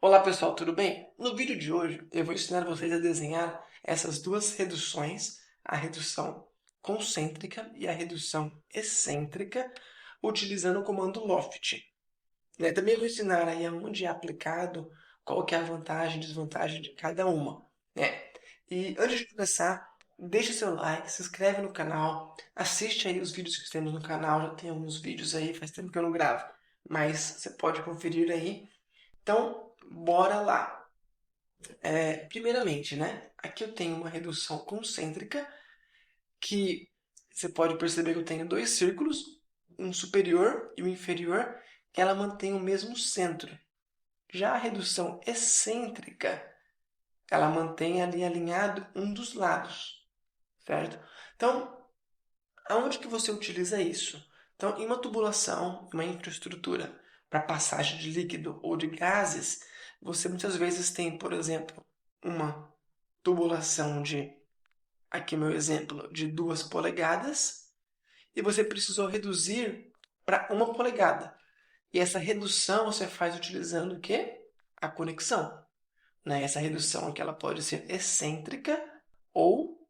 Olá pessoal, tudo bem? No vídeo de hoje eu vou ensinar vocês a desenhar essas duas reduções, a redução concêntrica e a redução excêntrica, utilizando o comando Loft. Também vou ensinar aí aonde é aplicado, qual que é a vantagem e desvantagem de cada uma. Né? E antes de começar, deixa seu like, se inscreve no canal, assiste aí os vídeos que temos no canal, já tem alguns vídeos aí, faz tempo que eu não gravo, mas você pode conferir aí. Então, bora lá. Primeiramente, né? Aqui eu tenho uma redução concêntrica que você pode perceber que eu tenho dois círculos, um superior e um inferior, que ela mantém o mesmo centro. Já a redução excêntrica, ela mantém ali alinhado um dos lados, certo? Então, aonde que você utiliza isso? Então, em uma tubulação, uma infraestrutura para passagem de líquido ou de gases, você muitas vezes tem, por exemplo, uma tubulação de, aqui meu exemplo, de 2 polegadas, e você precisou reduzir para 1 polegada. E essa redução você faz utilizando o quê? A conexão. Né? Essa redução aqui ela pode ser excêntrica ou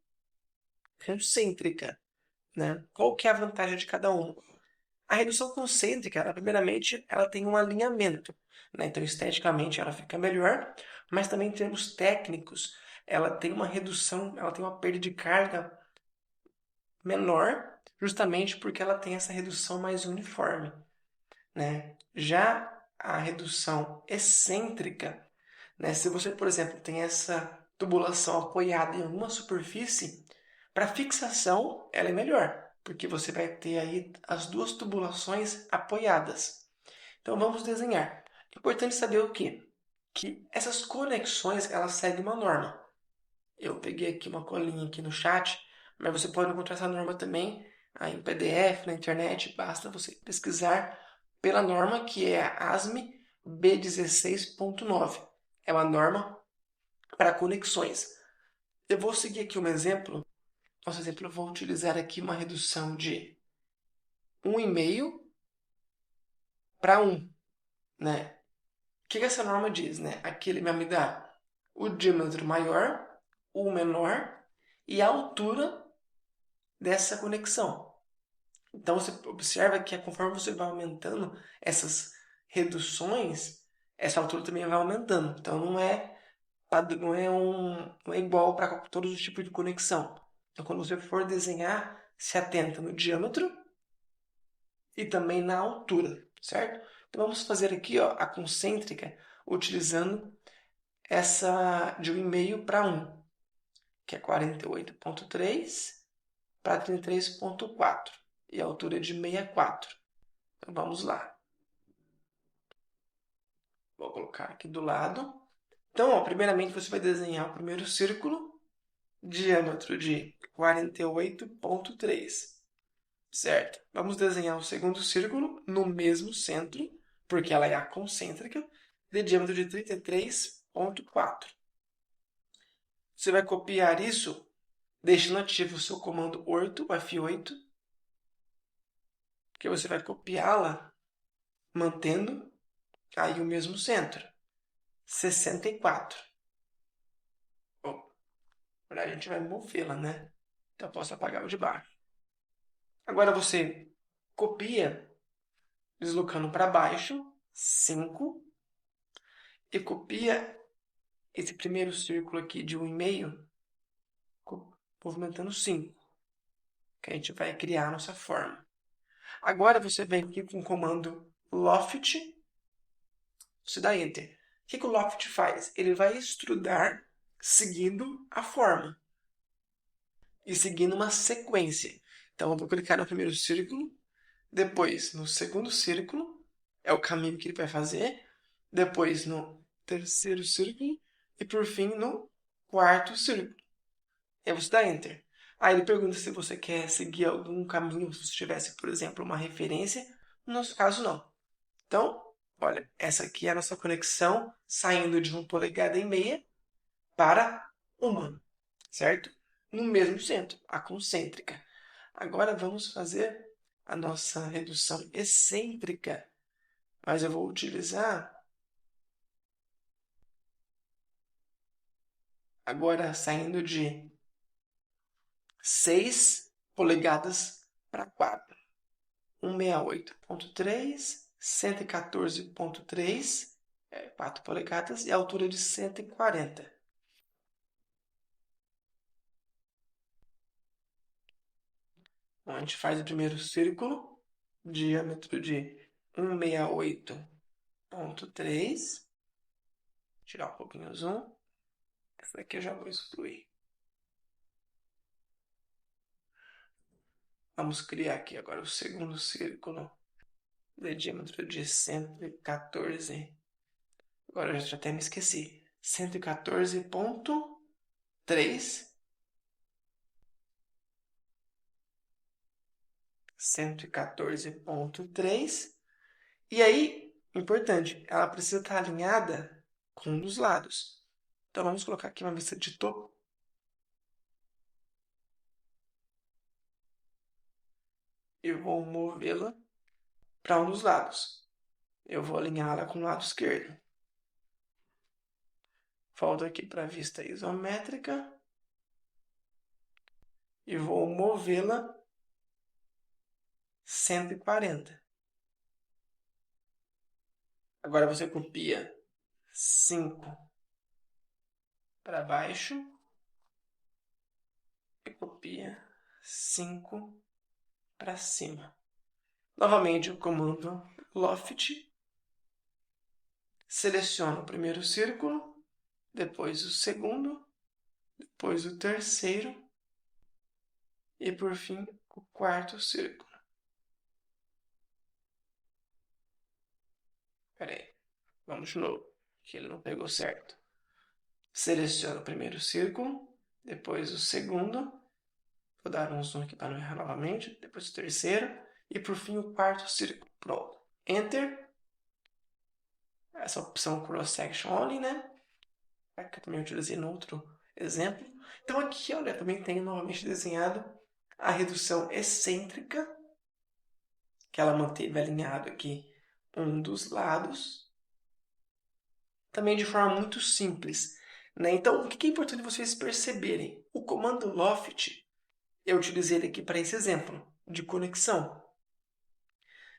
concêntrica. Né? Qual que é a vantagem de cada uma? A redução concêntrica, ela, primeiramente, ela tem um alinhamento. Né? Então, esteticamente, ela fica melhor, mas também em termos técnicos, ela tem uma redução, ela tem uma perda de carga menor, justamente porque ela tem essa redução mais uniforme. Né? Já a redução excêntrica, né? Se você, por exemplo, tem essa tubulação apoiada em alguma superfície, para fixação ela é melhor, porque você vai ter aí as duas tubulações apoiadas. Então vamos desenhar. É importante saber o quê? Que essas conexões elas seguem uma norma. Eu peguei aqui uma colinha aqui no chat, mas você pode encontrar essa norma também aí em PDF, na internet, basta você pesquisar pela norma que é a ASME B16.9. É uma norma para conexões. Eu vou seguir aqui um exemplo. Nosso exemplo, eu vou utilizar aqui uma redução de 1,5 para 1. Né? O que essa norma diz? Né? Aqui ele vai me dar o diâmetro maior, o menor e a altura dessa conexão. Então você observa que conforme você vai aumentando essas reduções, essa altura também vai aumentando. Então não é igual para todos os tipos de conexão. Então quando você for desenhar, se atenta no diâmetro e também na altura, certo? Então vamos fazer aqui ó, a concêntrica utilizando essa de 1,5 para 1, que é 48,3 para 33,4 e a altura é de 64. Então vamos lá. Vou colocar aqui do lado. Então, ó, primeiramente você vai desenhar o primeiro círculo, diâmetro de 48,3, certo? Vamos desenhar o segundo círculo no mesmo centro, porque ela é a concêntrica, de diâmetro de 33,4. Você vai copiar isso, deixando ativo o seu comando 8, F8, que você vai copiá-la, mantendo aí o mesmo centro, 64. Bom, agora a gente vai movê-la, né? Então eu posso apagar o de baixo. Agora você copia, deslocando para baixo, 5, e copia esse primeiro círculo aqui de 1,5, movimentando 5, que a gente vai criar a nossa forma. Agora você vem aqui com o comando Loft, você dá Enter. O que o Loft faz? Ele vai extrudar seguindo a forma e seguindo uma sequência. Então eu vou clicar no primeiro círculo, depois no segundo círculo, é o caminho que ele vai fazer, depois no terceiro círculo e por fim no quarto círculo. Aí você dá Enter. Aí ele pergunta se você quer seguir algum caminho, se você tivesse, por exemplo, uma referência. No nosso caso, não. Então, olha, essa aqui é a nossa conexão saindo de 1,5 polegadas para 1, certo? No mesmo centro, a concêntrica. Agora vamos fazer a nossa redução excêntrica, mas eu vou utilizar Agora saindo de 6 polegadas para 4. 168.3, 114.3, 4 polegadas e a altura de 140. Então, a gente faz o primeiro círculo, diâmetro de 168.3. Tirar um pouquinho o zoom. Essa daqui eu já vou excluir. Vamos criar aqui agora o segundo círculo de diâmetro de 114. Agora eu já até me esqueci. 114.3. 114.3. E aí, importante, ela precisa estar alinhada com um dos lados. Então vamos colocar aqui uma vista de topo. E vou movê-la para um dos lados. Eu vou alinhá-la com o lado esquerdo. Volto aqui para a vista isométrica. E vou movê-la 140. Agora você copia 5 para baixo e copia 5 para cima. Novamente o comando Loft. Seleciono o primeiro círculo, depois o segundo, depois o terceiro e por fim o quarto círculo. Espera aí, vamos de novo, que ele não pegou certo. Seleciono o primeiro círculo, depois o segundo, vou dar um zoom aqui para não errar novamente, depois o terceiro e por fim o quarto círculo. Pronto. Enter. Essa opção Cross Section Only, né? Que eu também utilizei no outro exemplo. Então aqui, olha, também tenho novamente desenhado a redução excêntrica, que ela manteve alinhado aqui um dos lados, também de forma muito simples, né? Então, o que é importante vocês perceberem? O comando Loft, eu utilizei ele aqui para esse exemplo de conexão,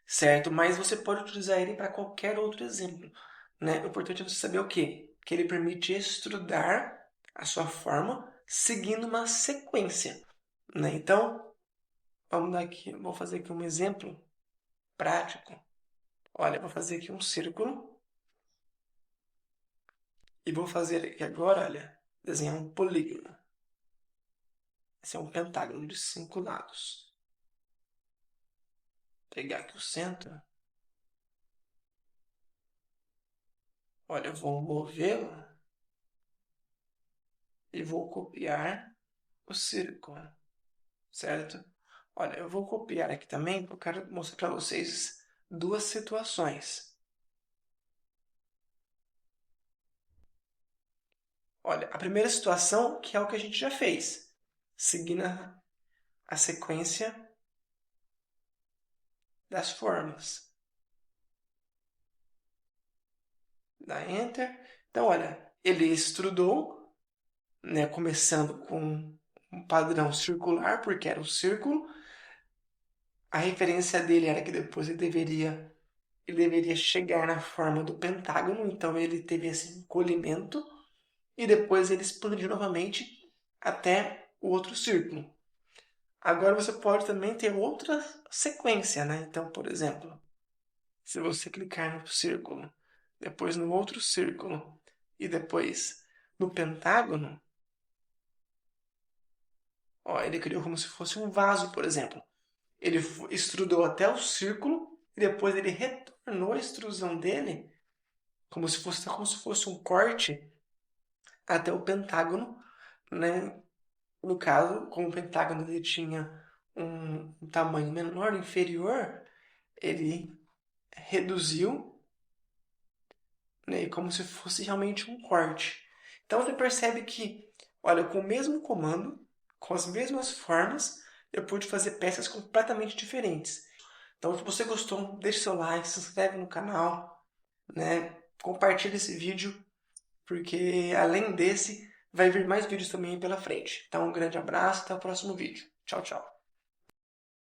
certo? Mas você pode utilizar ele para qualquer outro exemplo, né? O importante é você saber o quê? Que ele permite extrudar a sua forma seguindo uma sequência, né? Então, vou fazer aqui um exemplo prático. Olha, vou fazer aqui um círculo e vou fazer aqui agora, olha, desenhar um polígono. Esse é um pentágono de 5 lados. Pegar aqui o centro. Olha, eu vou movê-lo e vou copiar o círculo, certo? Olha, eu vou copiar aqui também, porque eu quero mostrar para vocês duas situações. Olha, a primeira situação, que é o que a gente já fez, seguindo a sequência das formas. Dá Enter. Então, olha, ele extrudou, né, começando com um padrão circular, porque era um círculo. A referência dele era que depois ele deveria chegar na forma do pentágono, então ele teve esse encolhimento e depois ele expandiu novamente até o outro círculo. Agora você pode também ter outra sequência, né? Então, por exemplo, se você clicar no círculo, depois no outro círculo e depois no pentágono, ó, ele criou como se fosse um vaso, por exemplo. Ele extrudou até o círculo e depois ele retornou a extrusão dele como se fosse um corte até o pentágono, né? No caso, como o pentágono ele tinha um tamanho menor, inferior, ele reduziu, né, como se fosse realmente um corte. Então você percebe que, olha, com o mesmo comando, com as mesmas formas, eu pude fazer peças completamente diferentes. Então, se você gostou, deixe seu like, se inscreve no canal, né? Compartilhe esse vídeo, porque além desse, vai vir mais vídeos também pela frente. Então, um grande abraço, até o próximo vídeo. Tchau, tchau.